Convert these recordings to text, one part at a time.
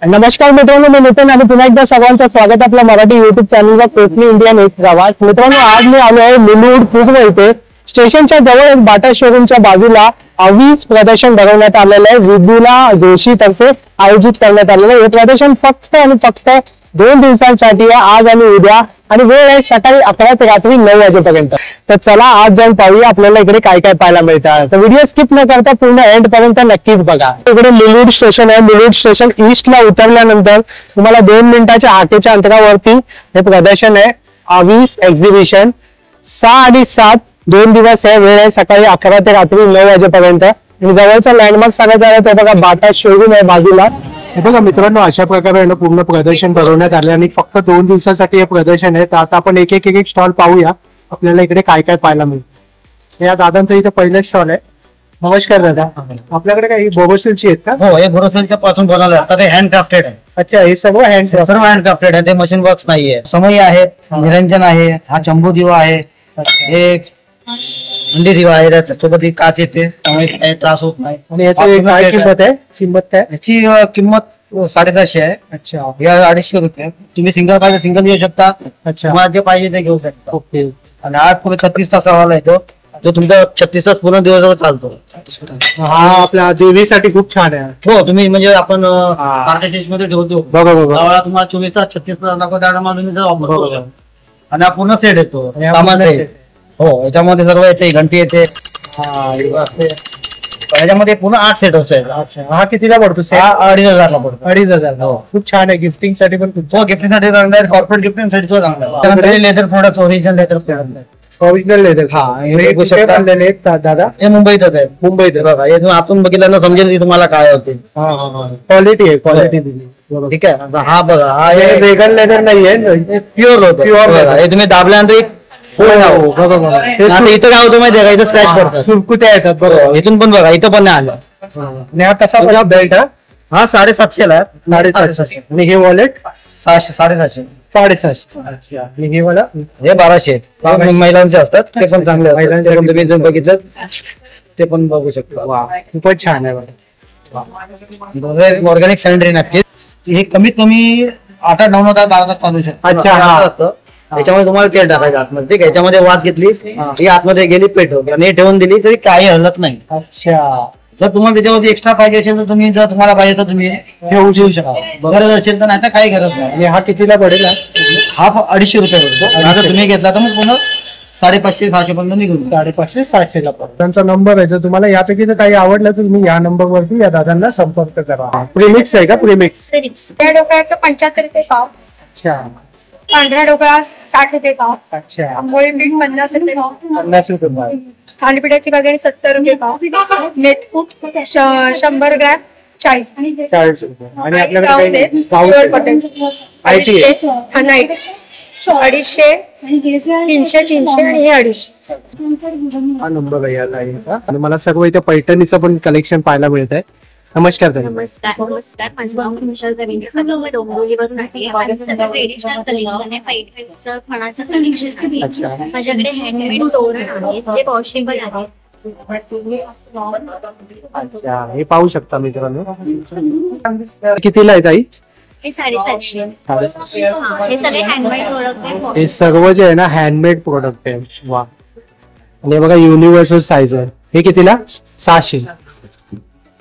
नमस्कार मित्रांनो, मी नितीन आणि पुन्हा एकदा सर्वांचं स्वागत आपल्या मराठी युट्यूब चॅनलवर कोकणी इंडिया नेक्स्ट प्रवास। मित्रांनो, आज मी आलो आहे मुलुंड पूर्ण येथे स्टेशनच्या जवळ एक बाटा शोरूमच्या बाजूला अवीस प्रदर्शन भरवण्यात आलेलं आहे। विदुला जोशी तर्फे आयोजित करण्यात आलेलं हे प्रदर्शन फक्त आणि फक्त 2 दिवसांसाठी आहे, आज आणि उद्या, आणि वेळ आहे सकाळी 11 ते रात्री 9 वाजेपर्यंत। तर चला आज जाऊन पाहूया आपल्याला इकडे काय काय पाहायला मिळतं। तर व्हिडिओ स्किप न करता पूर्ण एंड पर्यंत नक्कीच बघा। इकडे मुलुंड स्टेशन आहे। मुलुंड स्टेशन ईस्ट ला उतरल्यानंतर तुम्हाला 2 मिनिटाच्या हाकेच्या अंतरावरती हे प्रदर्शन आहे, अवीस एक्झिबिशन। 6 आणि 7 2 दिवस आहे, वेळ आहे सकाळी 11 ते रात्री 9 वाजेपर्यंत। आणि जवळचा लँडमार्क सांगायचा झाला तर बघा बाटा शोरूम आहे बाजूला। हे बघा मित्रांनो, अशा प्रकारे पूर्ण प्रदर्शन भरवण्यात आले आणि फक्त 2 दिवसांसाठी हे प्रदर्शन आहे। तर आता आपण एक एक स्टॉल पाहूया आपल्याला इकडे काय काय पाहायला मिळेल। या दादांचं इथे पहिलं स्टॉल आहे। नमस्कार दादा, आपल्याकडे काही बोरोसिलची आहेत का? हो, हे बोरोसिलच्या पासून बनवलं आता ते हँडक्राफ्टेड आहे। अच्छा, हे सर्व हँडक्राफ्टेड आहे, ते मशीन बॉक्स नाहीये। समय आहे, निरंजन आहे, हा चंबू दिवा आहे, एक अंडी दिवा आहे, त्याच्यासोबत काच येते त्यामुळे काही त्रास होत नाही। आणि याची काय किंमत आहे? किंमत काय? याची किंमत 750 आहे। अच्छा, या 250 रुपये। तुम्ही सिंगल पाहिजे सिंगल घेऊ शकता, अच्छा, तुम्हाला जे पाहिजे ते घेऊ शकता। ओके। आणि आज पूर्ण 36 तास हवाला येतो, जो तुमचा 36 तास पूर्ण दिवसावर चालतो। हा आपल्या देवीसाठी खूप छान आहे। हो, तुम्ही म्हणजे आपण पार्टी मध्ये ठेवतो बघा बघा, तुम्हाला 24 तास 36 तास नको त्याला आणि हा पूर्ण सेट येतो सामान सेट। हो, याच्यामध्ये सर्व येते, घंटी येते, याच्यामध्ये पूर्ण 8 सेट असतात। अच्छा, हा कितीला पडतो? 2500 पडतो। 2500। हो, खूप छान आहे, गिफ्टिंग साठी पण खूप। हो, गिफ्टिंग साठी चांगला आहे, कॉर्पोरेट गिफ्टिंग साठी तो चांगला आहे। त्यानंतर leather product, original leather product, original leather. हा, हे दादा हे मुंबईतच आहे। मुंबईत बघा, हे तुम्ही आतून बघितलं समजेल की तुम्हाला काय होते। क्वालिटी आहे, क्वालिटी दिली, ठीक आहे। हा बघा, हा वेगन लेदर नाहीये, प्युअर होतं, प्युअर। हे तुम्ही दाबल्यानंतर इथं काय होतं माहितीये का, इथं स्क्रॅच पडतात, सुरकुत्या येतात। बरोबर, इथून पण बघा, इथं पण नाही आलं। आणि हा कसा बघा बेल्ट? हा 750 ला आहे। 750। आणि हे वॉलेट 600 750 750। अच्छा, आणि हे वाला हे 1200 महिलांचे असतात, ते पण चांगले असतात, ते पण तुम्ही जर बघितलं ते पण बघू शकता। वा, खूपच छान आहे। ऑर्गॅनिक सॅनिटरी नॅपकिन, हे कमीत कमी 8-9 तास चालू शकतो। अच्छा, याच्यामध्ये तुम्हाला तेल टाकायचं आतमध्ये, ठीक आहे। याच्यामध्ये वात घेतली, ही आतमध्ये गेली, पेट आणि ठेवून दिली तरी काही हलत नाही। अच्छा, जर तुम्हाला त्याच्यावरती एक्स्ट्रा पाहिजे असेल तर तुम्ही, जर तुम्हाला पाहिजे तर तुम्ही घेऊ शकता, गरज असेल तर, नाही तर काही गरज नाही। आणि हा कितीला पडेल? हा 250 रुपये पडतो। आता तुम्ही घेतला तर मग पुन्हा 550-600 पर्यंत निघून 550-600 ला पडेल। त्यांचा नंबर आहे, जर तुम्हाला यापैकी जर काही आवडलं तर तुम्ही या नंबर वरती या दादांना संपर्क करा। प्रीमिक्स आहे का? प्रीमिक्स त्या डोक्याचं 75 रुपये पाव, अच्छा, पांढरा ढोकळा 60 रुपये पाव, अच्छा, आंबोळी पीठ 50 रुपये पाव, 50 रुपये। थालीपीठाची बाजरी 70 रुपये पाव, मेथकूट 100 ग्रॅम 40 रुपये। आणि आपल्याकडे पाव काही आहे, पाव प्युअर आहे? कॉटन, आयटी आहे? हा नाईट 250, 300 आणि हे 250। हा नंबर आहे या ताईंचा। आणि मला सर्व इथे पैठणीचं पण कलेक्शन पाहायला मिळत आहे। नमस्कार ताई। नमस्कार, माझं नाव खुशाल कविंद्र सगळं मी डोंबिवलीवरून आहे। माझं सगळं ट्रेडिशनल कलेक्शन आहे, पैठणीचं खणाचं कलेक्शन आहे। माझ्याकडे हँडमेड तोरण आहेत, ते वॉशेबल आहेत। अच्छा, हे पाहू शकता मित्रांनो। कितीला आहे ताई? हे 750। हे सगळे हँडमेड प्रोडक्ट आहेत। हे सर्व जे आहे ना हँडमेड प्रोडक्ट आहे। वा, आणि बघा युनिव्हर्सल साईज आहे। हे कितीला? 600।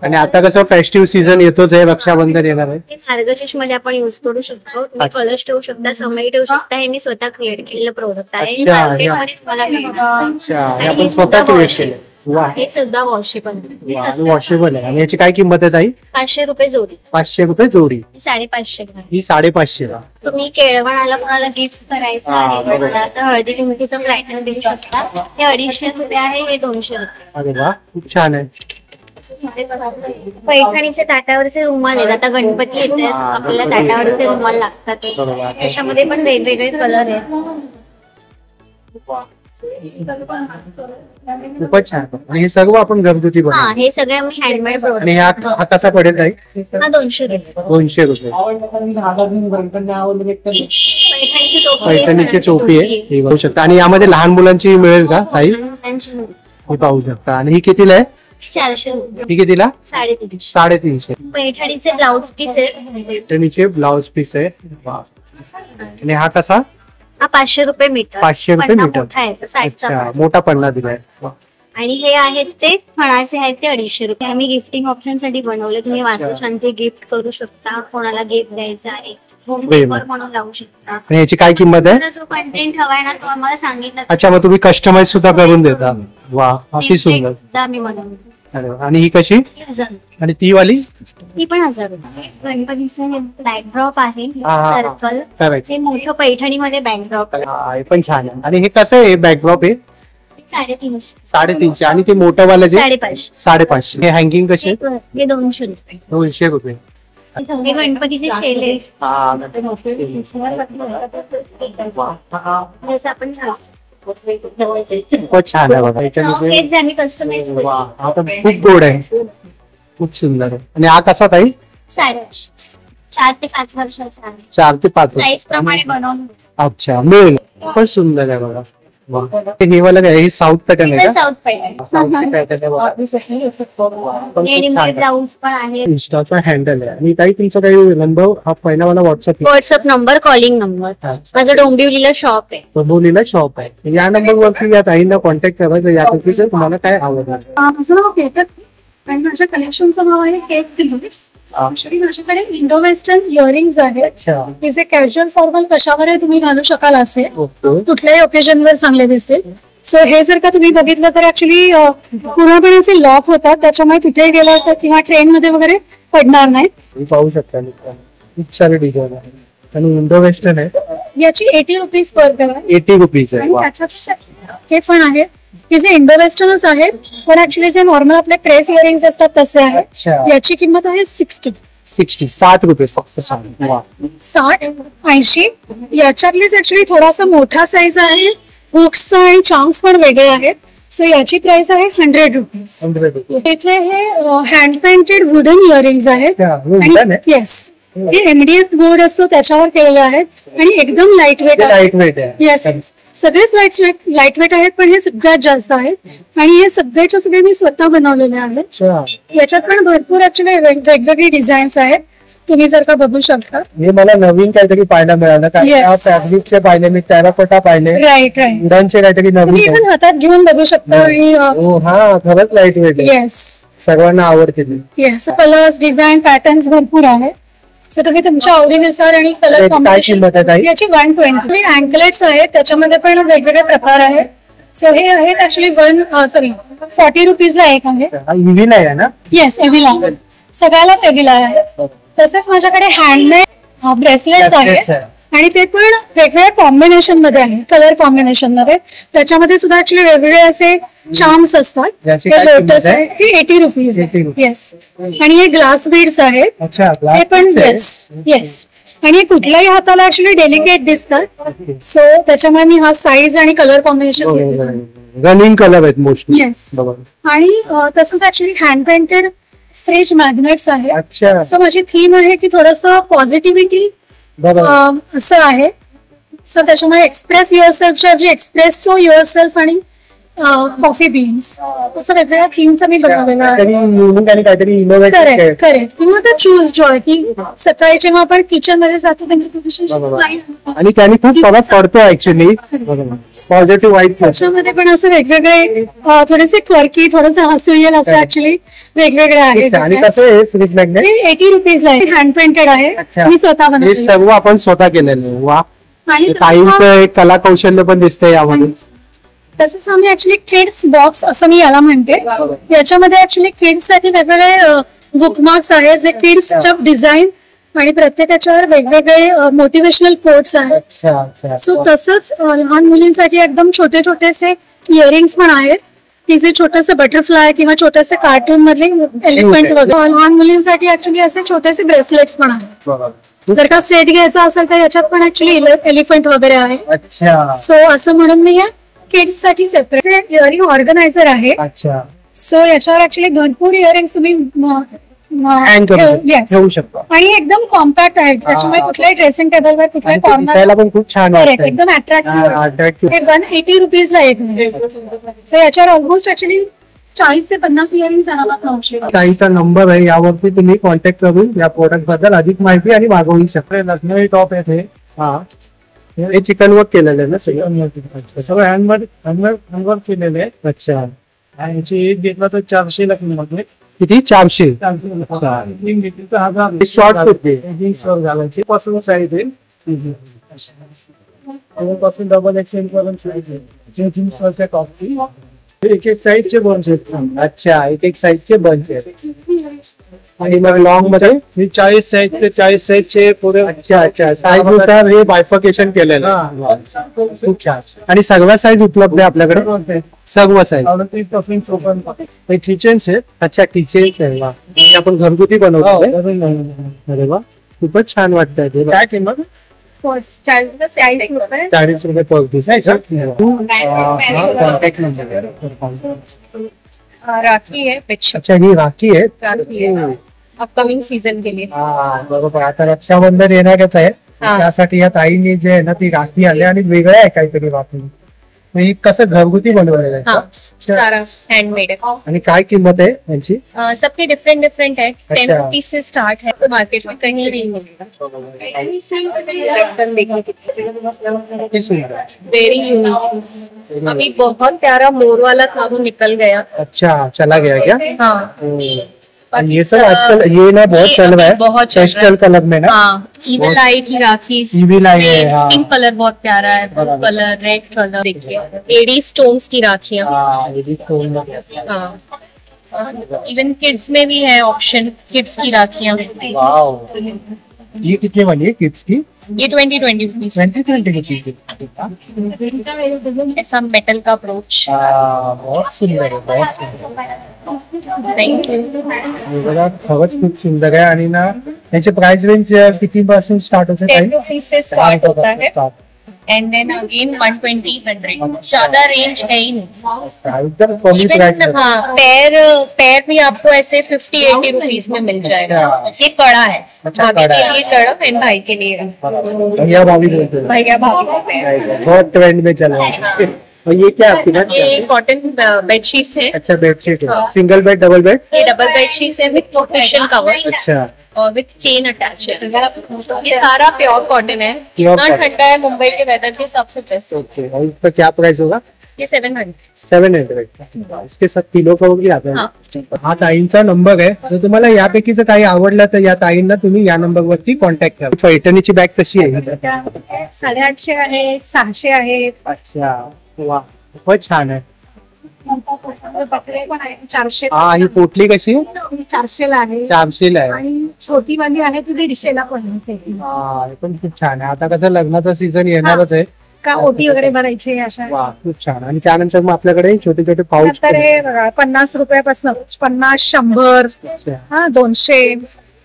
आणि आता कसं फेस्टिव्ह सीझन येतोच आहे, रक्षाबंधन येणार आहे। हे मार्गशीर्ष मध्ये आपण युज करू शकतो, तुम्ही कलश ठेवू शकता, समय ठेवू शकता। हे मी स्वतः क्रिएट केलेलं प्रोडक्ट आहे, हे मार्केटमध्ये तुम्हाला मिळणार। अच्छा, हे आपण स्वतः क्रिएट केलं। वा, हे सुद्धा वॉशेबल आहे, वॉशेबल आहे। आणि याची काय किंमत आहे ताई? 500 रुपये जोडी। 500 रुपये जोडी। 550 ग्रॅम। ही 550 ला। तुम्ही केळवणाला कोणाला गिफ्ट करायचं आहे, कोणाला तर हळदी कुंकूचं ब्रायटनर देऊ शकता। हे 250 रुपये आहे, हे 200 रुपये। अरे वा, खूप छान आहे। पैठणीचे ताटावरचे रुमाल आहेत, आता गणपती येते, आपल्याला ताटावरचे रुमाल लागतात, त्याच्यामध्ये पण वेगवेगळे कलर आहेत। खूपच छान। आणि हे सर्व आपण घरगुती हा, बनवतो। हे सगळे आम्ही हँडमेड प्रोडक्ट। आणि हा कसा पडेल ताई? हा 200 रुपये। 200 रुपये। पैठणीची टोपी, पैठणीची टोपी आहे, हे पाहू शकता। आणि यामध्ये लहान मुलांची मिळेल का ताई? मुलांची हे पाहू शकता। आणि ही कितीला आहे? 400 रुपये. ही कितीला? 350. 350. पैठणीचे ब्लाउज पीस आहे. पैठणीचे ब्लाउज पीस आहे. वा. आणि हा कसा? हा 500 रुपये मीटर. 500 रुपये पन्ना मीटर. मोठा आहे साईजचा. अच्छा, मोठा पन्ना दिलाय. वा. आणि हे आहेत ते फणाचे आहेत ते 250 रुपये. आम्ही गिफ्टिंग ऑप्शन साठी बनवले. तुम्ही वास्तुशांती गिफ्ट करू शकता, कोणाला गिफ्ट द्यायचं आहे, होम डेकोर म्हणून लावू शकता. आणि याची काय किंमत आहे? तुम्हाला जो कंटेंट हवाय ना तो आम्हाला सांगितलं. अच्छा, मग तुम्ही कस्टमाइज सुद्धा करून देता. वा, अति सुंदर. सुद्धा आम्ही बनवली. अरे वा. आणि ही कशी? 1000. आणि ती वाली? ती पण 1000 रुपये. गणपतीचं बॅकड्रॉप आहे सर्कल. Correct. ते मोठं पैठणीमध्ये बॅकड्रॉप आहे. हा, हे पण छान आहे. आणि हे कसं आहे बॅकड्रॉप? हे 350. 350. आणि ते मोठं वाला जे 550. 550. हे हँगिंग कसे? हे 200 रुपये. 200 रुपये. हे गणपतीचे शेले. हा. जसं आपण खूपच छान आहे बघा. याच्यामध्ये हेच आम्ही कस्टमाइज वा, हा तर खूप गोड आहे. खूप सुंदर आहे. आणि हा कसा ताई? 550. 4 ते 5 वर्षाचा आहे. 4 ते 5. साईज प्रमाणे बनवून. अच्छा, मिळेल. खूपच सुंदर आहे बघा. वा. हे वाला काय? हे साऊथ पॅटर्न आहे का? साऊथ पैठणी. साऊथ पॅटर्न आहे बघा. पण खूप छान आहे. ब्लाऊज पण आहे. इंस्टाचा हँडल आहे. आणि ताई तुमचा काही नंबर हा पहिला मला WhatsApp WhatsApp number, calling number. माझं डोंबिवलीला शॉप आहे. बोलीला शॉप आहे. या नंबर वरती या ताईंना कॉन्टॅक्ट करायचं. यापैकी जर तुम्हाला काय आवडणार. माझं नाव केतक आणि माझ्या कलेक्शनचं नाव आहे केक क्लिप्स. ऍक्च्युली माझ्याकडे इंडो वेस्टर्न इयरिंग्स आहेत. अच्छा. की जे कॅज्युअल फॉर्मल कशावरही तुम्ही घालू शकाल असे, ओके. कुठल्याही ओकेजनवर चांगले दिसतील. सो हे जर का तुम्ही बघितलं तर ऍक्च्युली पूर्णपणे असे लॉक होतात, त्याच्यामुळे कुठेही गेलं तर किंवा ट्रेन मध्ये वगैरे पडणार नाहीत. तुम्ही पाहू शकता खूप सारे डिझाईन आहे. आणि इंडो वेस्टर्न आहे. याची 80 रुपीज पर पेअर आहे. 80 रुपीज आहे. आणि वा. त्याच्यात हे पण आहे की जे इंडो वेस्टर्नच आहेत, पण ऍक्च्युली जे नॉर्मल आपले क्रेस इयरिंग्स असतात तसे आहेत. अच्छा. याची किंमत आहे 60. 60 रुपये फक्त. सांग. वा. 60, 80. याच्यातलीच ऍक्च्युली थोडासा मोठा साईज आहे. हुक्स आणि चार्म्स पण वेगळे आहेत. सो याची प्राइस आहे 100 रुपीज. 100 रुपये. इथे हे हँड पेंटेड वुडन इयरिंग्स आहेत. अच्छा, wooden आणि आहे? येस, हे MDF बोर्ड असतो त्याच्यावर केलेले आहेत आणि एकदम लाईट वेट आहे. लाईट वेट आहे. येस, सगळेच लाईट वेट आहेत, पण हे सगळ्यात जास्त आहेत आणि हे सगळ्याच्या सगळे मी स्वतः बनवलेले आहेत. अच्छा. याच्यात पण भरपूर ऍक्च्युली वेगवेगळी डिझाईन्स आहेत. तुम्ही जर का बघू शकता. हे मला नवीन काहीतरी पाहायला मिळालं. Yes. फॅब्रिकचे पाहिले मी, टेराकोटा पाहिले, राईट राईट. वुडनचे काहीतरी तुम्ही नवीन इव्हन हातात घेऊन बघू शकता आणि हो, हा खरंच लाईट वेट आहे. येस सर्वांना आवडते ती. येस, कलर्स, डिझाईन, पॅटर्न्स भरपूर आहेत. सो तुम्ही तुमच्या आवडीनुसार आणि कलर काय कॉम्बिनेशन. किंमत आहे ताई? याची 120. अँकलेट्स आहेत, त्याच्यामध्ये पण वेगवेगळे प्रकार आहेत. सो हे आहेत ऍक्च्युली 40 रुपीजला एक आहे. हा EV नाही आहे ना? येस, एव्हिला सगळ्यालाच एव्हिला आहे. तसेच माझ्याकडे हँडमेड ब्रेसलेट्स आहेत आणि ते पण वेगवेगळ्या कॉम्बिनेशन मध्ये आहे, कलर कॉम्बिनेशन मध्ये. त्याच्यामध्ये सुद्धा ऍक्च्युली वेगवेगळे असे चार्म्स असतात. याची हे काय किंमत लोटस आहे? आहे, हे 80 रुपीज 80 रुपीज. येस. आणि हे ग्लास बीड्स आहेत. अच्छा, हे पण glass येस येस. आणि हे कुठल्याही हाताला ऍक्च्युली डेलिकेट दिसतात. सो त्याच्यामुळे मी हा साईज आणि कलर कॉम्बिनेशन घेतलं. रनिंग कलर आहेत मोस्टली. येस. आणि तसंच actually hand painted fridge magnets आहे. अच्छा. सो माझी थीम आहे की थोडस पॉझिटिव्हिटी असं आहे. सो त्याच्यामुळे एक्सप्रेस युअर सेल्फच्या ऐवजी एक्सप्रेस सो युअर सेल्फ आणि कॉफी बीन्स असं वेगवेगळ्या थीमचं मी बनवलेलं आहे. काहीतरी इनोव्हेटिव्ह. Correct correct. किंवा तर चूज जॉय की सकाळी जेव्हा आपण किचन मध्ये जातो त्यांची आणि त्याने खूप फरक पडतो ऍक्च्युली. पॉझिटिव्ह वाईट. त्याच्यामध्ये पण असं वेगवेगळे थोडेसे क्वर्की, थोडस हसू येईल असं ऍक्च्युली वेगवेगळे आहेत. आणि कसं आहे फ्रीज मॅग्नेट? 80 रुपीज ला हँड पेंटेड आहे. मी स्वतः हे बनवले. सर्व आपण स्वतः केलेलं. वा. आणि ताईंचं एक कला कौशल्य पण दिसतंय यामध्ये. तसंच आम्ही ऍक्च्युली किड्स बॉक्स असं मी याला म्हणते. याच्यामध्ये ऍक्च्युली किड्स साठी वेगवेगळे बुकमार्क्स आहेत, जे किड्सच्या डिझाईन आणि प्रत्येकाच्यावर वेगवेगळे मोटिवेशनल कोट्स आहेत. सो तसंच लहान मुलींसाठी एकदम छोटे छोटेसे इयरिंग्स पण आहेत, की जे छोटेसे बटरफ्लाय किंवा छोटेसे कार्टून मधले एलिफंट वगैरे. लहान मुलींसाठी ऍक्च्युली असे छोटेसे ब्रेसलेट्स पण आहेत. जर का सेट घ्यायचा असेल तर याच्यात पण ऍक्च्युली एलिफंट वगैरे आहे. अच्छा. सो असं म्हणून मी हे किड्स साठी सेपरेट इयरिंग ऑर्गनायझर आहे. अच्छा. सो याच्यावर ऍक्च्युली भरपूर इयरिंग्स तुम्ही Yes. ठेवू शकतो. आणि एकदम कॉम्पॅक्ट आहे, त्याच्यामुळे कुठल्याही ड्रेसिंग टेबलवर कुठल्याही कॉर्नर दिसायला पण खूप छान करेक्ट एकदम अट्रॅक्टिव्ह. अट्रॅक्टिव्ह. हे 180 रुपीजला एक. सो याच्यावर ऑलमोस्ट ऍक्च्युली 40 ते 50 इयरिंग्स आरामात लावू शकतो. ताईचा नंबर आहे, यावरती तुम्ही कॉन्टॅक्ट करून या प्रोडक्ट बद्दल अधिक माहिती आणि मागवू शकता. लग्नही टॉप आहे हे. हा, हे चिकन वर्क केलेलं आहे ना सगळं? सगळं हँडवर्क केलेले आहे. अच्छा, याची एक घेतला तर 400 ला किंमत आहे. किती? 400. घेतली तर 1000. शॉर्ट कुर्ती. जीन्स वर घालायची पासून साईज आहे. पासून डबल एक्सेल पर्यंत साईज आहे. जे जीन्स वरच्या टॉपची एक एक साईजचे बंच आहेत. अच्छा, एक साईजचे बंच आहेत. आणि मग लॉंग मध्ये हे 40 साईज ते 40 साईजचे पुढे. अच्छा, साईज नुसार हे बायफर्केशन केलेलं आहे. खूप छान. आणि सगळ्या साईज उपलब्ध आहे आपल्याकडे? सर्व साईज. हे किचन्स आहेत. अच्छा, किचन आहे. वा, हे आपण घरगुती बनवतो. अरे वा, खूपच छान वाटतंय ते. काय किंमत? 40 रुपये. 40 रुपये पर पीस. Contact number. राखी आहे पेक्षा. अच्छा, ही राखी आहे. राखी आहे अपकमिंग सीझन के लिए. हा, बरोबर. आता रक्षाबंधन येणारच आहे, त्यासाठी या ताईने जे आहे ना ती राखी आली आणि वेगळं आहे काहीतरी राखी. ही कसं घरगुती बनवलेलं आहे? सारा हैंडमेड है. आणि काय किंमत आहे यांची? सबके डिफरेंट डिफरेंट है. 10 अच्छा. रुपीज से स्टार्ट है. तो मार्केट में कहीं नहीं मिलेगा. लटकन देखने की वेरी यूनिक. अभी बहुत प्यारा मोर वाला था, वो निकल गया. अच्छा, चला गया क्या? हाँ, और ये सब आजकल ये ना बहुत ये चल रहा है, अभी बहुत चल रहा है. पेस्टल कलर में ना. हाँ, ईविल आई की राखी. Evil Eye है, हाँ. पिंक कलर बहुत प्यारा है. Blue colour, red colour. देखिए, एडी स्टोन्स की राखियाँ. हाँ, ये भी तो हाँ, इवन किड्स में भी है ऑप्शन. किड्स की राखियाँ. वाओ. ये कितने वाली है किड्स की? ये 20 रुपीज. 20 की. ऐसा मेटल का अप्रोच. बहुत सुंदर है, बहुत सुंदर. Thank you. हे बघा, खरंच खूप सुंदर आहे. आणि ना याचे प्राइस रेंज किती पासून स्टार्ट होते? 10 रुपीज से स्टार्ट होता है. And then again 120, 100. ज्यादा रेंज है ही नहीं. एकदम कमी प्राइस. इवन हाँ, पैर भी आपको ऐसे 50-80 रुपीज में मिल जाएगा. ये कड़ा है. अच्छा, भाभी कड़ा के है. लिए कड़ा एंड भाई के लिए भैया भाभी बोलते हैं. भैया भाभी बोलते हैं. बहुत ट्रेंड में चल रहा है. और ये क्या आपकी बात? ये कॉटन बेडशीट है. अच्छा, बेडशीट है. Single bed, double bed? ये डबल बेडशीट है विद कुशन कवर्स अच्छा. और विद चेन अटैच है. ये सारा प्योर कॉटन है. Pure इतना cotton. ठंडा है, मुंबई के वेदर के हिसाब से बेस्ट. ओके. और इसका क्या प्राइस होगा? ये 700. 700. इसके साथ पिलो कवर भी आता है. हाँ. हा ताईंचा नंबर आहे. जर तुम्हाला यापैकी जर काही आवडलं तर या ताईंना तुम्ही या नंबर वरती कॉन्टॅक्ट करा. पैठणीची बॅग कशी आहे? 850 आहेत, 600 आहेत. अच्छा, वा, खूपच छान आहे. बकरे पण आहे 400. हा, ही पोटली कशी? 400 ला आहे. 400 ला आहे. आणि छोटी वाली आहे ती 150 ला पण आहे. हा, हे पण खूप छान आहे. आता कसं लग्नाचा सीझन येणारच आहे. का ओटी वगैरे भरायची अशा. वा, खूप छान. आणि त्यानंतर मग आपल्याकडे छोटे छोटे पाऊच. तर हे बघा 50 रुपयापासून 50, 100, हा 200,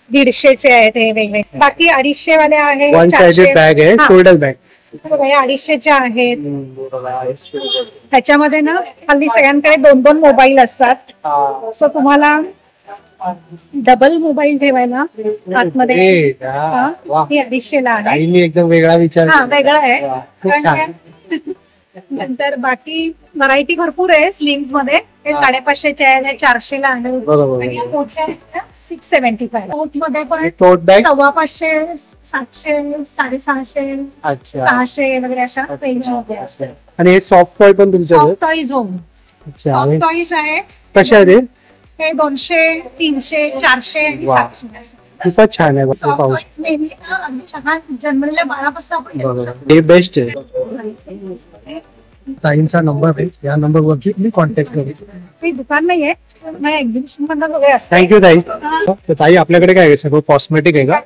150चे आहेत हे वेगळे. बाकी 250 वाले आहे. वन साइडेड बॅग आहे, शोल्डर बॅग. 250चे आहेत. त्याच्यामध्ये ना हल्ली सगळ्यांकडे 2-2 मोबाईल असतात. सो तुम्हाला डबल मोबाईल ठेवायला आतमध्ये. हा, ही 250 ला आहे. ताईंनी एकदम वेगळा विचार हा, केला. वेगळं आहे. वा, खूप छान. नंतर बाकी व्हरायटी भरपूर आहे स्लिम्स मध्ये. हे 550चे आहे, हे 400 ला आहे. बरोबर. आणि या मोठ्या आहेत ना 675. कोट मध्ये पण टोट बॅग. 550, 700, 650, अच्छा. 600 वगैरे अशा रेंज मध्ये असतात. आणि हे सॉफ्ट टॉय पण तुमच्याकडे? Soft toys home. अच्छा. सॉफ्ट टॉईज आहे. कशा आहे ते? हे 200, 300, 400 आणि वा. 700 असं. खूपच छान आहे. सॉफ्ट पाऊस. टॉईज नेहमी ना आम्ही लहान जन्मलेल्या बाळापासून आपण बरोबर, हे बेस्ट आहे. ताईंचा नंबर आहे, या नंबर वरती तुम्ही कॉन्टॅक्ट करू. काही दुकान नाहीये. एक्झिबिशन मध्ये वगैरे असतात. थँक्यू ताई. तर ताई, आपल्याकडे काय आहे? सगळं कॉस्मेटिक आहे का?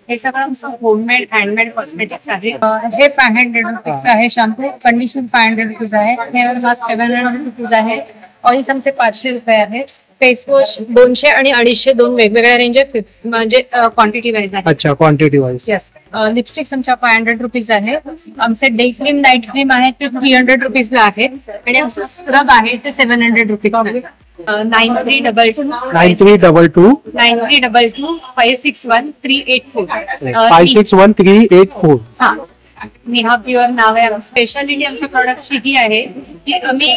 हे सगळं आमचं होममेड हँडमेड कॉस्मेटिक्स आहे. हे 500 रुपीज आहे. शॅम्पू कंडिशनर 500 रुपीज आहे. हेअर मास्क 700 रुपीज आहे. ऑइल्स आमचे 500 रुपये आहेत. फेस वॉश 200 आणि 250 दोन वेगवेगळ्या रेंज आहेत. म्हणजे क्वांटिटी वाईज आहे. अच्छा, क्वांटिटी वाईज. येस. लिपस्टिक्स आमच्या 500 रुपीज आहे. आमचे डे क्रीम नाईट क्रीम आहे ते 300 रुपीजला आहे. आणि आमचं स्क्रब आहे ते 700 रुपीज आहे. 9322 9322 9322 561 384. 561 384. हा. नेहा प्युअर नाव आहे. स्पेशालिटी आमच्या प्रोडक्टची ही आहे की आम्ही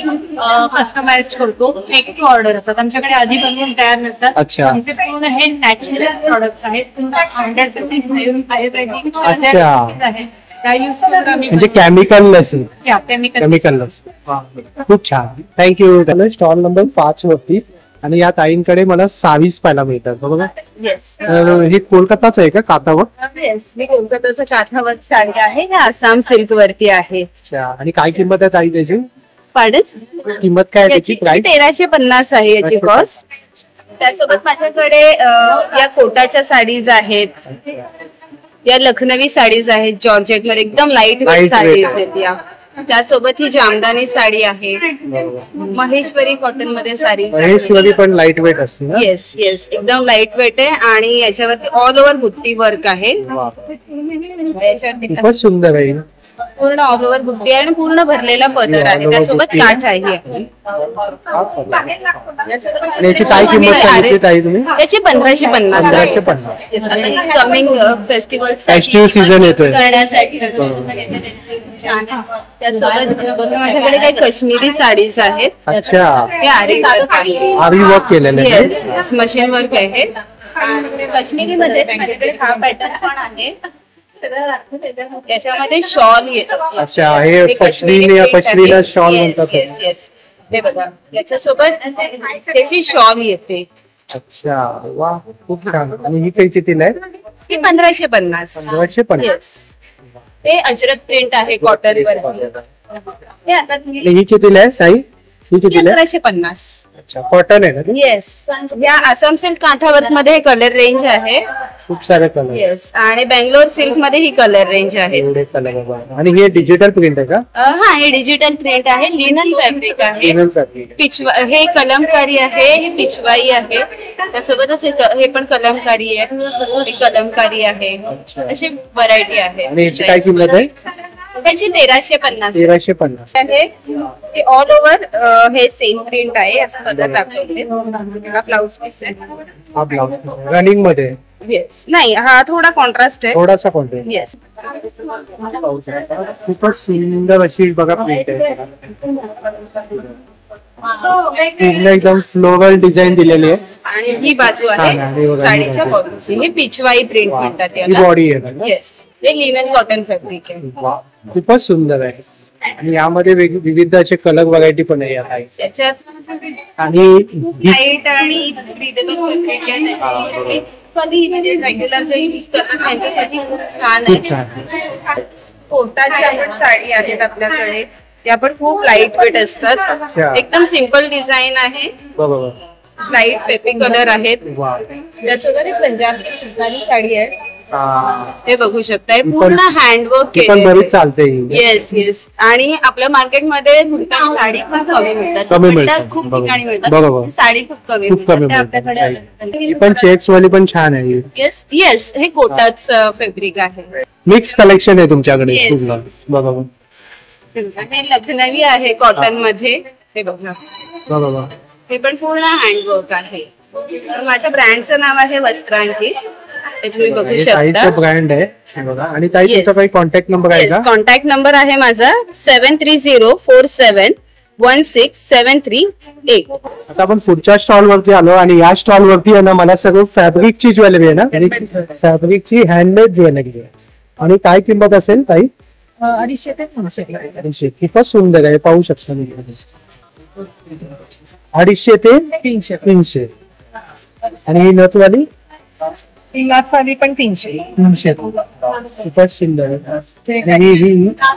कस्टमाइज करतो. मेक टू ऑर्डर असतात आमच्याकडे, आधी बनवून तयार नसतात. अच्छा. आमचे पूर्ण हे नॅचरल प्रोडक्ट्स आहेत, पूर्ण 100% आयुर्वेदिक अच्छा. आहे. त्या यूज करून आम्ही म्हणजे केमिकल नसेल. केमिकल केमिकल नसेल. खूप छान. थँक्यू. स्टॉल नंबर 5 वरती आणि या ताईंकडे मला साडीज पाहायला मिळतात बरोबर. येस हे कोलकाताच आहे का कातावर? येस मी कोलकाताचं काठावर साडी आहे, हे आसाम सिल्क वरती आहे. अच्छा. आणि काय किंमत आहे ताई त्याची? पाडच किंमत काय आहे त्याची? याची प्राइस 1350 आहे याची कॉस्ट. त्यासोबत माझ्याकडे या कोटाच्या साडीज आहेत, या लखनवी साडीज आहेत जॉर्जेट मध्ये, एकदम लाईट वेट Lightweight. साडीज आहेत या. त्यासोबत ही जामदानी साडी आहे, महेश्वरी कॉटन मध्ये साडीज महेश्वरी पण लाईट वेट असते ना? येस येस एकदम लाईट वेट आहे आणि याच्यावरती ऑल ओव्हर बुट्टी वर्क आहे. वा. याच्यावरती खूपच सुंदर आहे. पूर्ण ऑल ओव्हर बुट्टी आहे आणि पूर्ण भरलेला पदर all आहे, over त्यासोबत बुट्टी. काठ आहे. आणि याची काय किंमत सांगितली ताई तुम्ही? याची 1550 आहे. 1550. Yes, आता कमिंग फेस्टिवल Festive season येतोय. करण्यासाठी छान आहे. त्यासोबत माझ्याकडे काही काश्मीरी साडीज आहेत. अच्छा. हे आरी वर्क आहे. आरी वर्क केलेलं आहे. येस येस मशीन वर्क आहे. काश्मीरी मध्येच माझ्याकडे हा पॅटर्न पण आहे. याच्यामध्ये शॉल येतो. अच्छा. हे पश्मिना शॉल म्हणतात. येस येस हे बघा, याच्यासोबत त्याची शॉल येते. अच्छा. वा खूप छान. आणि ही काही कितीला आहे? ही 1550. 1550. येस ते अजरक प्रिंट आहे कॉटन वरती. हे आता तुम्ही आणि ही कितीला आहे ताई? ही कितीला आहे? 1150. अच्छा. कॉटन आहे ना ते? येस या आसाम सिल्क कांथावर्क मध्ये कलर रेंज आहे. खूप सारे कलर. येस आणि बेंगलोर सिल्क मध्ये ही कलर रेंज आहे. एवढे कलर. आणि हे डिजिटल प्रिंट आहे का? हा हे डिजिटल प्रिंट आहे, लिनन फॅब्रिक आहे. Linen fabric. पिचवा हे कलमकारी आहे, हे पिचवाई आहे. त्यासोबतच हे पण कलमकारी आहे, हे कलमकारी आहे. अशी व्हरायटी आहे. आणि याची काय किंमत आहे? त्याची 1350. 1350. हे ऑल ओव्हर हे सेम प्रिंट आहे. याचा पदर दाखवते. हा ब्लाउज पीस आहे. हा ब्लाउज रनिंग मध्ये. येस नाही हा थोडा कॉन्ट्रास्ट आहे. थोडासा कॉन्ट्रास्ट. येस खूपच सुंदर अशी बघा प्रिंट आहे. पूर्ण एकदम फ्लोरल डिझाईन दिलेली आहे. आणि ही बाजू छान आहे, आहे बघा, साडीच्या ही बॉडीची. हे पिचवाई प्रिंट म्हणतात ही याला. बॉडी आहे ना? येस हे लिनन कॉटन फॅब्रिक आहे. वा, खूपच सुंदर आहे. आणि यामध्ये विविध असे कलर व्हरायटी पण आहे यात. याच्यात आणि ही लाईट आणि ब्रीदेबल फॅब्रिक आहे. कधी म्हणजे रेग्युलर जे यूज करतात त्यांच्यासाठी खूप छान खूप आहे. छान. कोटाच्या पण साडी आहेत आपल्याकडे, त्या पण खूप लाईट वेट असतात. अच्छा. एकदम सिम्पल डिझाईन आहे, बरोबर. लाईट पेपी कलर आहेत. वा. त्यासोबत एक पंजाबची फुलकारी साडी आहे, हा. हे बघू शकता. हे ही पण- पूर्ण हँडवर्क ही पण बरीच चालते. Yes yes. आणि आपल्या मार्केटमध्ये मुलतानी साडी पण कमी मिळतात. कमी मिळतात. मुलतान खूप बरोबर. ठिकाणी मिळतात, बरोबर. साडी खूप कमी खूप कमी मिळतात. ते मिळतात. आपल्याकडे ही पण चेक्स वाली पण छान आहे. येस येस हे कोटाच फॅब्रिक आहे. मिक्स कलेक्शन आहे तुमच्याकडे. Yes, पूर्ण. yes. बरोबर. हे लखनवी आहे कॉटन मध्ये. हे बघा, बरोबर. हे पण पूर्ण हँडवर्क आहे. माझ्या ब्रँडचं नाव आहे वस्त्रांकी, हे तुम्ही बघू हे शकता. ताईचं ब्रँड आहे. हे बघा. आणि ताई Yes. तुमचा काही कॉन्टॅक्ट नंबर आहे येस का? कॉन्टॅक्ट नंबर आहे माझा 7304716738. आता आपण पुढच्या स्टॉल वरती आलो आणि या स्टॉल वरती आहे ना मला सगळं फॅब्रिकची ज्वेलरी आहे ना, आणि फॅब्रिकची हँडमेड ज्वेलरी आहे. आणि काय किंमत असेल ताई? 250 ते 300. 250. खूपच सुंदर आहे, पाहू शकता तुम्ही. 250 ते 300. आणि ही नथवाली? नाथवाली पण 300. 300. खूपच सुंदर आहे. आणि ही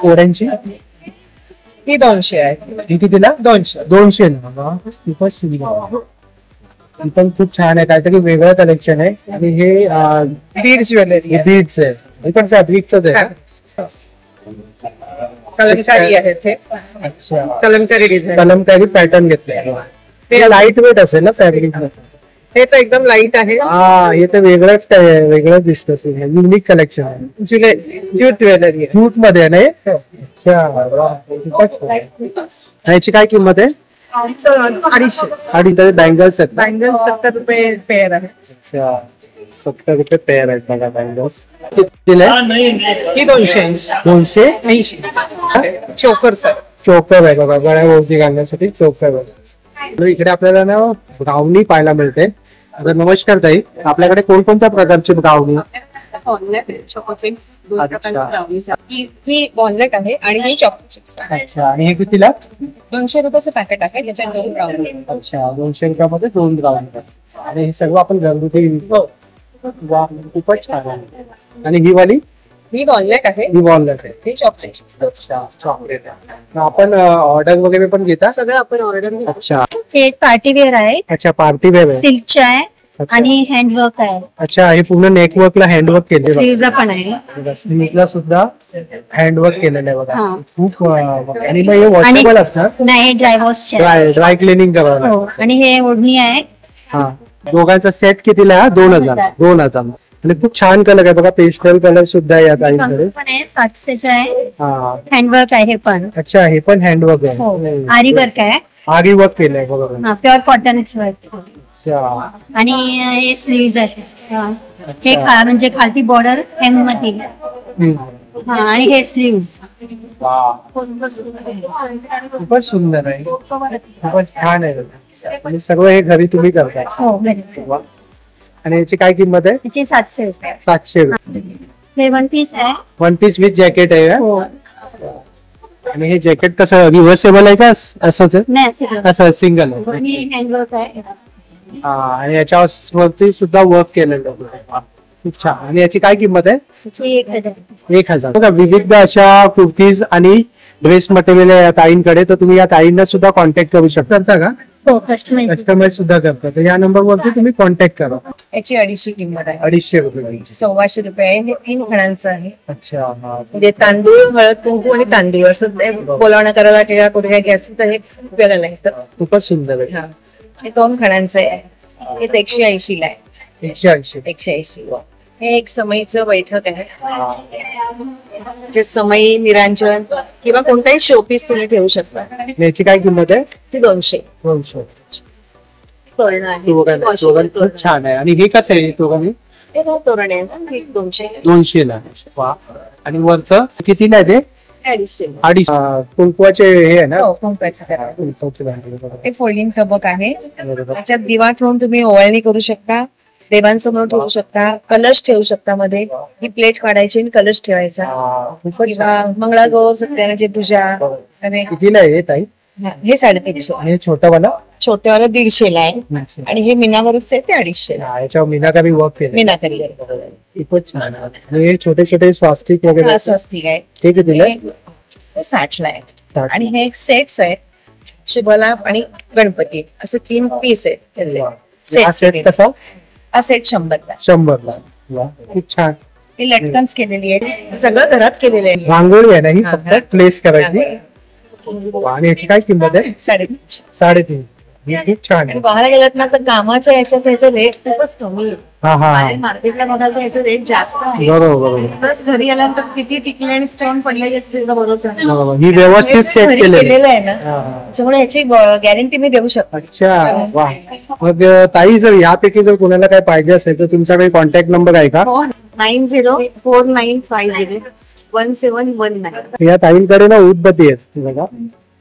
ओढ्यांची? ही 200 आहे. ही कितीला? 200. 200 ना. वा, खूपच सुंदर. ही पण खूप छान आहे, काहीतरी वेगळं कलेक्शन आहे. आणि हे बीड ज्वेलरी आहे. बीड्स आहे. हे पण फॅब्रिकच आहे. कलमकारी आहे ते. अच्छा. कलमकारी डिझाईन. कलमकारी पॅटर्न घेतले. ते लाईट वेट असेल ना फॅब्रिक? हे तर एकदम लाईट आहे. हा, हे तर वेगळंच काय आहे, वेगळंच दिसतं. युनिक कलेक्शन आहे. ज्यूट ज्वेलरी आहे. सूट मध्ये आहे ना हे? अच्छा. वा, खूपच छान. ह्याची काय किंमत आहे? 250. आणि बँगल्स आहेत ना? बँगल 70 रुपये पेअर आहे. अच्छा. ₹70 पेअर आहेत बघा बँगल्स. कितीला आहे? ही 280 280. चोकर सर. चोकर आहे बघा गळ्यावरती घालण्यासाठी चोकर आहे. तर इकडे आपल्याला ना ब्राउनी पाहायला मिळते. तर नमस्कार ताई, आपल्याकडे कोणकोणत्या प्रकारची ब्राउनी? ही वॉलनट आहे आणि ही चॉकलेट चिप्स आहे. अच्छा, आणि हे कितीला? 200 रुपयाचं पॅकेट आहे त्याच्यात 2 ब्राउनी. अच्छा, 200 रुपयामध्ये 2 ब्राउनी. आणि हे सगळं आपण घरगुती विकतो. वा, खूपच छान आहे. आणि ही वाली? ही वॉलनट आहे. ही वॉलनट आहे. ही चॉकलेट चिप्स. अच्छा, चॉकलेट आहे. आपण ऑर्डर वगैरे पण घेता? सगळं आपण ऑर्डर. अच्छा हे पार्टी वेअर आहे, अच्छा, पार्टी वेअर आहे. सिल्कच्या आहे आणि हँडवर्क आहे. अच्छा, हे पूर्ण नेकवर्कला हँडवर्क केलेलं आहे. फ्रीजा पण आहे. स्लीव्हला सुद्धा हँडवर्क केलेलं आहे बघा. हा. खूप आणि मग हे वॉशेबल असणार? नाही, ड्राय वॉशचे आहे. ड्राय क्लिनिंग करावं हो. लागतं. आणि हे ओढणी आहे. हा, दोघांचा सेट कितीला आहे? 2000. आणि खूप छान कलर आहे बघा, पेस्टल कलर सुद्धा आहे या ताईंकडे. पण आहे 700 आहे. हा, हँडवर्क आहे हे पण. अच्छा, हे पण हँडवर्क हो, आहे. आरी वर्क आहे. आरी वर्क केलंय बघा. हा, प्युअर कॉटनच वर्क. अच्छा, आणि हे स्लीव्ज आहे. हा. हे म्हणजे खालती बॉर्डर हेम मध्ये. हम्म. हा, आणि हे स्लीव्ज. वा, खूपच सुंदर आहे, खूपच छान आहे बघा. आणि सगळं हे घरी तुम्ही करता? हो, घरी. वा. आणि याची काय किंमत आहे? याची 700 रुपये. 700 रुपये. हे 1 पीस आहे. 1 पीस विथ जॅकेट आहे का? हो. आणि हे जॅकेट कसं रिव्हर्सेबल आहे का असंच आहे? नाही, असं असं सिंगल आहे. आणि हँडवर्क आहे. हा, आणि याच्यावरती सुद्धा वर्क केलेलं आहे. खूप छान. आणि याची काय किंमत आहे? याची 1000. 1000. बघा, विविध अशा कुर्तीज आणि ड्रेस मटेरियल आहे या ताईंकडे. तर तुम्ही या ताईंना सुद्धा कॉन्टॅक्ट करू शकता का? हो, कस्टमाइज. कस्टमाइज सुद्धा करता. तर या नंबरवरती तुम्ही कॉन्टॅक्ट करा. याची 250 किंमत आहे. 250 रुपये. 1,400 रुपये आहे. हे 3 खणांचं आहे. अच्छा, हा. म्हणजे तांदूळ, हळद, कुंकू आणि तांदूळ असं ते बोलावणं करायला टिळा कुठे काय घ्यायचं तर हे उपयोगाला नाही. तर खूपच सुंदर आहे. हा, हे 2 खणांचं आहे. हे 180 ला आहे. 180. 180. हे एक समईचं बैठक आहे. जे समई, निरांजन किंवा कोणताही शोपीस तुम्ही ठेवू शकता. याची काय किंमत आहे? ती 200. 200. तोरण आहे. तोरण वॉशेबल तोरण. खूप छान आहे. आणि हे कसं आहे तोरण? ते तोरण आहे ना, हे 200. 200 ला. वा. आणि वरचं कितीला आहे ते? 250. 250. कुंकवाचे हे आहे ना? हो, कुंकवाचं करा. कुंकवाचे भांडे बघा. हे फोल्डिंग तबक आहे. बरोबर. त्याच्यात दिवा ठेवून तुम्ही ओवाळणी करू शकता, देवांसमोर ठेवू शकता, कलश ठेवू शकता. मध्ये ही प्लेट काढायची आणि कलश ठेवायचा. खूपच किंवा छान. मंगळागौर, सत्यनारायणाची पूजा. आणि कितीला आहे हे ताई? हे 350. आणि हे छोटंवाला? छोट्यावाला 150 ला आहे. आणि हे मीनावरच आहे, ते 250 ला. याच्यावर मीनाकारी वर्क केलं. मीनाकरी आहे. खूपच छान आहे. आणि हे छोटे छोटे स्वास्तिक वगैरे हा, स्वस्तिक आहे. ते कितीला आहे? हे 60 ला आहे. 60. आणि हे एक सेट्स आहे, शुभलाभ आणि गणपती असं 3 पीस आहेत त्याचे. हा सेट सेट कसा? हा सेट 100 ला. 100 ला. वा, खूप छान. ही लटकन्स केलेली आहे, सगळं घरात केलेलं आहे. रांगोळी आहे ना ही, फक्त प्लेस करायची. वा, आणि याची काय किंमत आहे? 350. 350. ही खूप छान आहे. बाहेर गेलात ना तर कामाच्या याच्यात याचं रेट खूपच कमी आहे. हा हा हा. मार्केटला बघाल तर याचं रेट जास्त आहे. बरोबर. बस घरी आल्यानंतर किती टिकले आणि स्टोन पडलेले असतील त्याचा भरोसा नाही. बरोबर. ही व्यवस्थित सेट घरी केलेली केलेलं आहे ना, हा, हा. त्याच्यामुळे याची गॅरंटी मी देऊ शकतो. अच्छा, वा. मग ताई, जर यापैकी जर कोणाला काय पाहिजे असेल तर तुमच्याकडे कॉन्टॅक्ट नंबर आहे का? 9049501719. या ताईंकडे ना उदबत्ती आहेत बघा.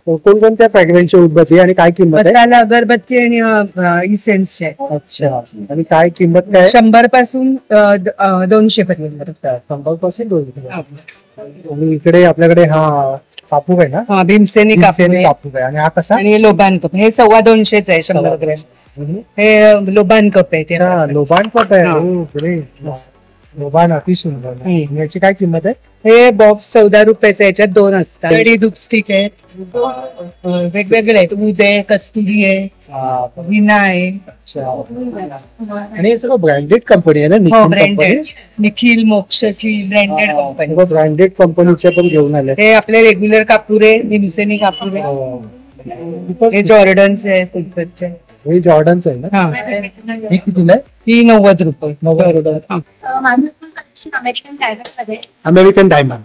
कोणकोणत्या फ्रॅग्रन्सची उदबत्ती आणि काय किंमत आहे? मसाला अगरबत्ती आणि इसेन्सचे आहे. अच्छा, आणि काय किंमत काय? 100 पासून 200 पर्यंत. 100 पासून 200. आणि इकडे आपल्याकडे हा कापूर आहे ना? हा, भीमसेनी कापूर आहे. कापूर आहे. आणि हा कसा? आणि लोबान कप हे 225 आहे 100 ग्रॅम. हे लोबान कप आहे ते. अच्छा, लोबान कप आहे. हा. हो, पुढे. लोबान अति सुंदर. आणि याची काय किंमत आहे? हे बॉक्स 14 रुपयाचे, याच्यात 2 असतात. कडी धूपस्टिक आहेत, वेगवेगळे आहेत. उद आहे, कस्तुरी आहे, विना आहे. आणि हे सगळं ब्रँडेड कंपनी आहे ना? निखिल ब्रँडेड. कंपनी. निखिल, मोक्षची ब्रँडेड कंपनी. सगळं ब्रँडेड कंपनीचे पण घेऊन आले. हे आपले रेग्युलर कापूर आहे, भीमसेनी कापूर आहे. हे जॉर्डन्स आहे, फुटबॉलचे. हे जॉर्डन्स आहे ना? हा, हे कितीला आहे? ही 90 रुपये. 90 रुपये. माझं पण collection अमेरिकन डायमंड मध्ये अमेरिकन डायमंड.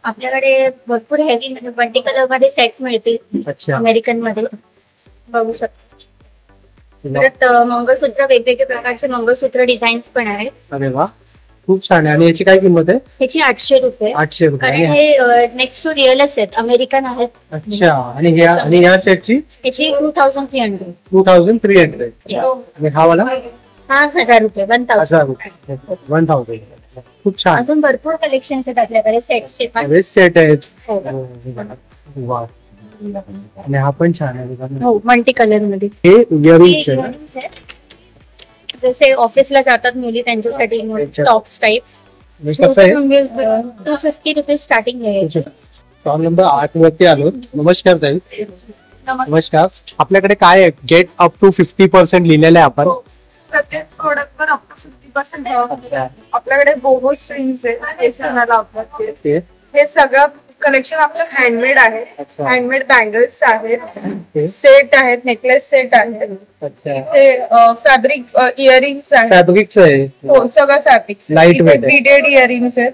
आपल्याकडे भरपूर हेवी म्हणजे मल्टी कलर मध्ये सेट मिळतील अच्छा. अमेरिकन मध्ये बघू शकता. परत मंगळसूत्र, वेगवेगळे प्रकारचे मंगळसूत्र डिझाईन्स पण आहेत. अरे वा, खूप छान आहे. आणि याची काय किंमत आहे? ह्याची 800 रुपये. 800 रुपये. कारण हे नेक्स्ट टू रिअलच आहेत, अमेरिकन आहेत. अच्छा. आणि ह्या सेटची ह्याची 2300. 2300. आणि हा वाला हा 1000 रुपये. 1000. 1000. खूप छान. अजून भरपूर कलेक्शन आहेत आपल्याकडे सेट्सचे पण. बरेच सेट आहेत. हो. वा. आणि हा पण छान आहे. हो, मल्टी कलर मध्ये. हे इयरिंग्स आहे. earrings आहेत. जसे ऑफिसला जातात मुली त्यांच्यासाठी टॉप्स टाइप. कसं आहे? 250 रुपीज स्टार्टिंग आहे. स्टॉल नंबर 8 वरती आलो. नमस्कार ताई. नमस्कार. आपल्याकडे काय आहे? गेट अप टू 50% लिहिलेलं आहे आपण. प्रत्येक प्रोडक्ट वर अप टू 50% आपल्याकडे बोहो स्ट्रिंग्स आहे. हे सगळं कलेक्शन आपलं हँडमेड आहे. हँडमेड बँगल्स आहेत, सेट आहेत, नेकलेस सेट आहेत. हे फॅब्रिक इयरिंग्स आहेत. फॅब्रिकचं आहे. हो, सगळं fabric. Lightweight beaded earrings आहेत.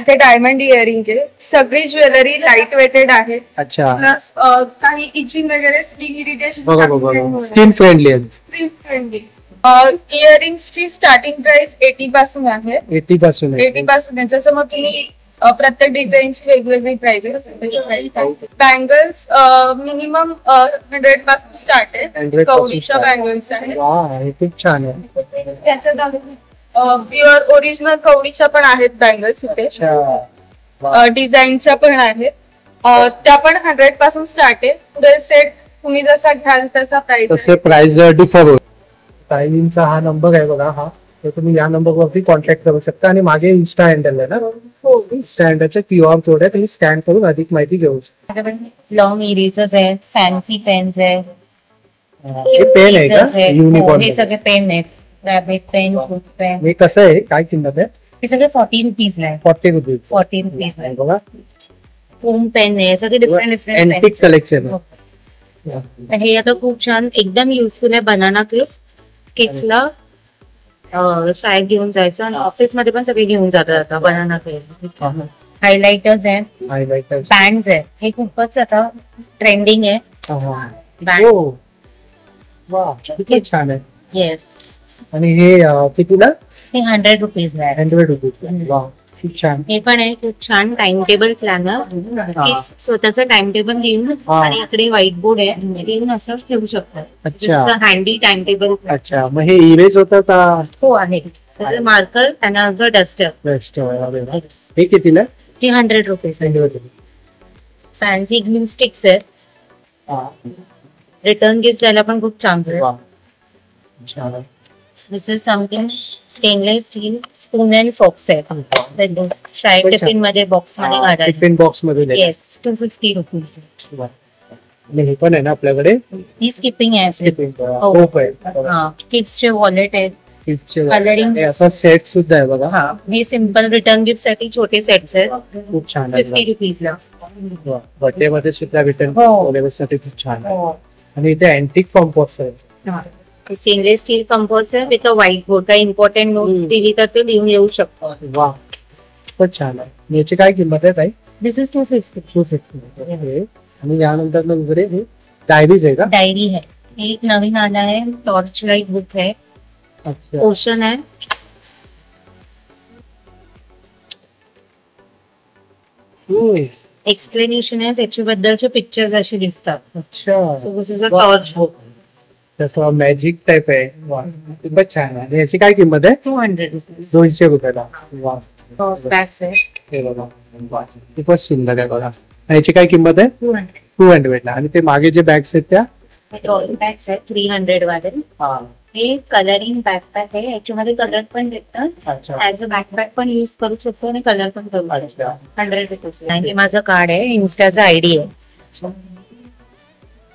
ते डायमंड इयरिंग आहे. सगळी ज्वेलरी लाईट वेटेड आहे. अच्छा. प्लस काही इचिंग वगैरे, स्किन इरिटेशन, बघा स्किन फ्रेंडली आहे. Skin friendly. इयरिंग्सची स्टार्टिंग प्राइस 80 पासून आहे. 80 पासून आहे. 80 पासून आहे. जसं मग तुम्ही प्रत्येक डिझाईनची वेगवेगळी प्राइस आहे. बँगल्स मिनिमम 100 पासून स्टार्ट आहे. कवडीच्या बँगल्स आहेत. खूप छान आहे. त्याच्यात प्युअर ओरिजिनल कवडीच्या पण आहेत बँगल्स इथे. डिझाईनच्या पण आहेत. त्या पण 100 पासून स्टार्ट आहे. पुढे सेट तुम्ही जसा घ्याल तसा प्राइस. तसे प्राइस डिफर होत. टायमिंगचा हा नंबर आहे बघा. हा तर तुम्ही या नंबरवरती कॉन्टॅक्ट करू शकता. आणि मागे इन्स्टा हँडल आहे ना. हो, इन्स्टा हँडलचा QR कोड आहे. तुम्ही स्कॅन करून अधिक माहिती घेऊ शकता. लॉंग इरेजर्स आहे, फॅन्सी पेन्स आहे, हे पेन आहे का? युनिकॉर्न. हे सगळे पेन आहेत. Rabbit pen, food pen. हे कसं आहे? काय किंमत आहे? हे सगळे 40 रुपीज आहे. 40 रुपीज. 40 रुपीज आहे. बघा, फोम पेन आहे. सगळे डिफरंट अँटिक कलेक्शन. हे आता खूप छान एकदम युजफुल आहे. बनाना केस किड्सला शाळेत घेऊन जायचं आणि ऑफिस मध्ये पण सगळे घेऊन जातात आता बनाना केस. हायलाइटर्स आहे, बँड्स आहे. हे खूपच आता ट्रेंडिंग आहे. खूप छान आहे. येस. आणि हे कितीला? हे 100 रुपीज आहे. 100 रुपीज. वा, खूप छान. हे पण आहे खूप छान टाइम टेबल प्लॅनर. स्वतःच टाइम टेबल घेऊन आणि इकडे व्हाईट बोर्ड आहे, घेऊन असं ठेवू शकतात. अच्छा. हँडी टाइम टेबल. अच्छा. मग हे इरेज होतं का? हो आहे. मार्कर आणि डस्टर. हे कितीला? ते 100 रुपीज. फॅन्सी ग्लू स्टिक्स आहेत. रिटर्न गिफ्ट द्यायला पण खूप चांगलं आहे. This is something stainless steel spoon and forks आहे. शाळेत टिफिन मध्ये बॉक्स मध्ये घालायला. टिफिन बॉक्स मध्ये. Yes, 250 rupees. हे पण आहे ना आपल्याकडे. ही स्किपिंग आहे. किड्सचे वॉलेट आहेत. कलरिंग असा सेट सुद्धा आहे बघा. हे सिम्पल रिटर्न गिफ्ट साठी छोटे सेट्स आहेत. खूप छान. 50 रुपीजला. बर्थडे मध्ये सुद्धा रिटर्न साठी खूप छान आहे. आणि इथे अँटिक कॉम्पोस्ट आहे. स्टेनलेस स्टील कंपोस्ट आहे विथ अ व्हाईट बोर्ड. काही इम्पॉर्टंट नोट्स दिली तर ते लिहून येऊ शकतो. वा, खूपच छान आहे. याची काय किंमत आहे ताई? दिस इज 250. 250. आणि यानंतर वगैरे हे डायरीज आहे का? डायरी आहे. एक नवीन आला आहे, टॉर्च लाईट बुक आहे. ओशन आहे. एक्सप्लेनेशन आहे, त्याच्याबद्दलचे पिक्चर्स असे दिसतात. अच्छा. So this is a torch book. त्याचा मॅजिक टाइप आहे. खूपच छान आहे. याची काय किंमत आहे? 200 रुपीज. 200 रुपयाला. वा, बॅग्स आहे. हे बघा, खूपच सुंदर आहे बघा. याची काय किंमत आहे? 200 ला. आणि ते मागे जे बॅग्स आहेत त्या बॅग्स आहेत 300 वाले. हे कलरिंग बॅकपॅक आहे. याच्यामध्ये कलर पण भेटतात. ऍज अ बॅकपॅक पण युज करू शकतो आणि कलर पण करू शकतो. 100 रुपीज. आणि माझं कार्ड आहे, इन्स्टाचा आयडी आहे.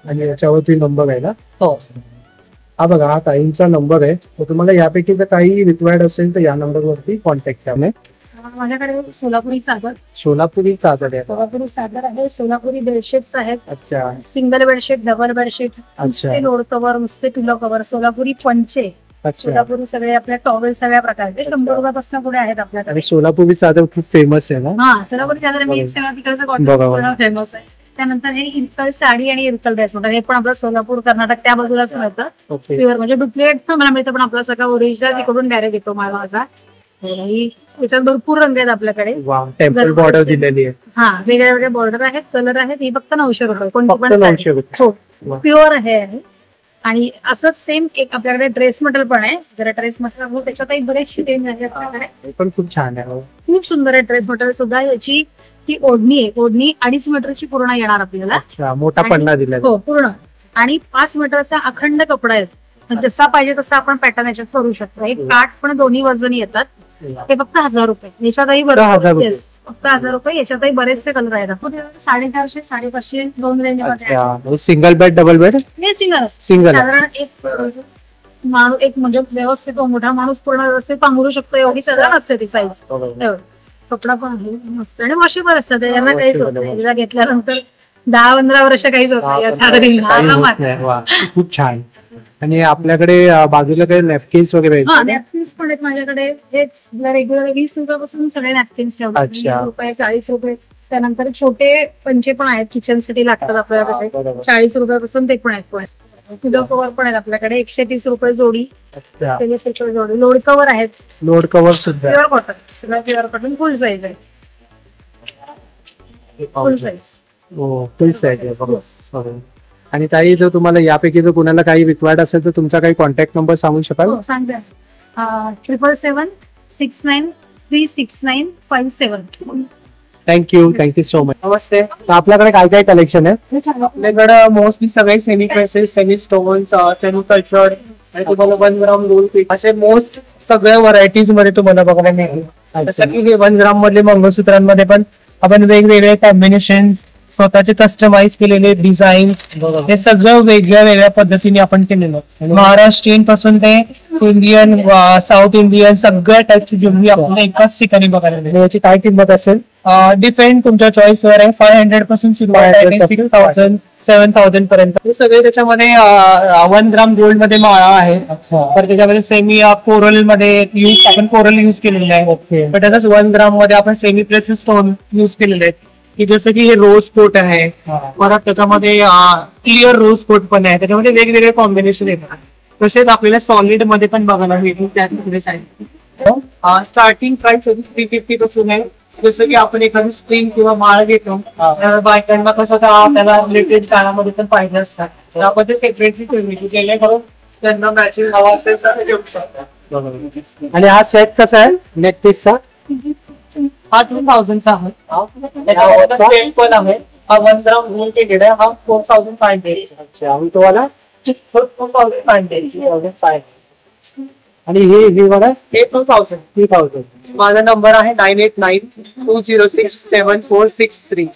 आणि याच्यावरती नंबर आहे ना? हो. हा बघा, हा ताईंचा नंबर आहे. तर तुम्हाला यापैकी जर काही रिक्वायर्ड असेल तर या नंबरवरती कॉन्टॅक्ट करा. माझ्याकडे सोलापुरी चादर. सोलापुरी चादर आहे. सोलापुरी चादर आहे. सोलापुरी बेडशीट्स आहेत. अच्छा. सिंगल बेडशीट, डबल बेडशीट, नुसते लोड कव्हर, नुसते टुलो कव्हर, सोलापुरी पंचे, सोलापुरी सगळे आपल्या टॉवेल सगळ्या प्रकारचे 100 रुपयापासून पुढे आहेत आपल्याकडे. आणि सोलापुरी चादर खूप फेमस आहे ना? हा, सोलापुरी चादर मी फेमस आहे. त्यानंतर हे इरकल साडी आणि इरकल ड्रेस म्हणतात. हे पण आपलं सोलापूर कर्नाटक त्या बाजूलाच मिळतं. ओके. प्युअर म्हणजे डुप्लिकेट मला मिळतं, पण आपला सगळा ओरिजिनल तिकडून डायरेक्ट येतो माल माझा. याच्यात भरपूर रंग आहेत आपल्याकडे. वा, टेम्पल बॉर्डर दिलेली आहे. हा, वेगळे वेगळे बॉर्डर आहेत, कलर आहेत. ही फक्त 900 रुपये कोणती फक्त पण 900 रुपये. हो, प्युअर आहे. आणि असंच सेम एक आपल्याकडे ड्रेस मटेरियल पण आहे. जरा ड्रेस मटेरियल त्याच्यातही बरेचशी रेंज आहे आपल्याकडे. हे पण खूप छान आहे. खूप सुंदर आहे ड्रेस मटेरियल सुद्धा. याची ती ओढणी आहे, ओढणी 2.5 मीटरची पूर्ण येणार आपल्याला. अच्छा, मोठा पन्ना दिला. हो, पूर्ण. आणि 5 मीटरचा अखंड कपडा आहे. जसा पाहिजे तसा आपण पॅटर्न याच्यात करू शकतो. हे काठ पण दोन्ही वजनी येतात. हे फक्त 1000 रुपये. याच्यातही ₹1000. फक्त 1000 रुपये. याच्यातही बरेचसे कलर आहेत. 450, 550 दोन रेंज मध्ये. अच्छा, सिंगल बेड, डबल बेड? हे सिंगल सिंगल. साधारण एक माणूस, एक म्हणजे व्यवस्थित मोठा माणूस पूर्ण व्यवस्थित पांघरू शकतो एवढी साधारण असते ती साईज. कपडा पण आहे मस्त आणि वॉशेबल असतात. यांना काहीच होत नाही. एकदा घेतल्यानंतर 10-15 वर्ष काहीच होत नाही. खूप छान. आणि आपल्याकडे बाजूला काही नॅपकिन्स वगैरे आहेत? नॅपकिन्स पण आहेत माझ्याकडे. हे रेग्युलर 20 रुपयापासून सगळे नॅपकिन्स ठेवतात. 20 40 रुपये. त्यानंतर छोटे पंचे पण आहेत, किचन साठी लागतात आपल्याकडे. 40 रुपयापासून ते पण आहेत. पिलो कव्हर पण आहेत आपल्याकडे. 130 रुपये जोडी. 30 रुपये जोडी. लोड कव्हर आहेत. लोड कव्हर सुद्धा प्युअर कॉटन. सगळं प्युअर कॉटन. फुल साईज आहे. फुल साईज. हो, फुल साईज आहे. आणि ताई, जर तुम्हाला यापैकी जर कुणाला काही रिक्वायर्ड असेल तर तुमचा काही कॉन्टॅक्ट नंबर सांगू शकाल? सांगते. 777-6936957. Thank you so much. नमस्ते. आपल्याकडे काय काय कलेक्शन आहे? आपल्याकडे मोस्टली सगळे semi dresses, semi stones, semi culture आणि तुम्हाला 1 ग्राम गोल्ड पीस असे मोस्ट सगळ्या व्हरायटीज मध्ये तुम्हाला बघायला मिळेल. जसं की हे 1 ग्राम मधले मंगळसूत्रांमध्ये पण आपण वेगवेगळे कॉम्बिनेशन, स्वतःचे कस्टमाइज केलेले डिझाईन, हे सगळं वेगळ्या पद्धतीने आपण केलेलं. महाराष्ट्रीयन पासून ते इंडियन, साऊथ इंडियन सगळ्या टाईपची ज्वेलरी आपल्याला एकाच ठिकाणी बघायला मिळेल. याची काय किंमत असेल? डिपेंड तुमच्या चॉईस वर आहे. 500 पासून सुरुवात आहे, 6000, 7000 पर्यंत. हे सगळे त्याच्यामध्ये 1 ग्राम गोल्ड मध्ये माळा आहे. तर त्याच्यामध्ये सेमी कोरल मध्ये आपण कोरल युज केलेले आहे. पण त्याचाच 1 ग्राम मध्ये आपण सेमी प्रेसेस स्टोन युज केलेले आहेत. की जसं की हे रोज कोट आहे. परत त्याच्यामध्ये क्लिअर रोज कोट पण आहे. त्याच्यामध्ये वेगवेगळे कॉम्बिनेशन येतात. तसेच आपल्याला सॉलिड मध्ये पण बघायला मिळतील. त्यामध्ये स्टार्टिंग प्राइस 350 पासून आहे. जसं की आपण एखादी स्ट्रिंग किंवा माळ घेतो, बायकांना कसं त्याला रिलेटेड काळामध्ये पण पाहिजे असतात, तर आपण ते सेपरेटली ठेवली जेणेकरून त्यांना मॅचिंग हवा असेल तर घेऊ शकतात. आणि हा सेट कसा आहे नेक पीसचा? हा 2000 चा आहे. त्याच्यामध्ये पण आहे. हा 1 ग्राम गोल्ड केलेला आहे. हा 4500. अच्छा, आणि तो वाला 4500. आणि हे वाला हे 2000. माझा नंबर आहे 9892067463.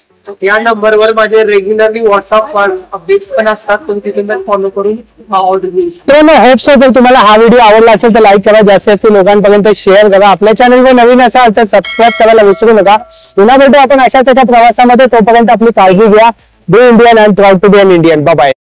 या नंबरवर माझे रेग्युलरली व्हॉट्सअप अपडेट्स पण असतात. तुम्ही तिथून फॉलो करून ऑर्डर घेऊ शकता. तर होप सो जर तुम्हाला हा व्हिडिओ आवडला असेल तर लाईक करा, जास्तीत लोकांपर्यंत शेअर करा. आपल्या चॅनलवर नवीन असाल तर सबस्क्राईब करायला विसरू नका. पुन्हा भेटू आपण अशाच एका प्रवासामध्ये. तोपर्यंत आपली काळजी घ्या. Be Indian and proud to be an Indian. Bye bye.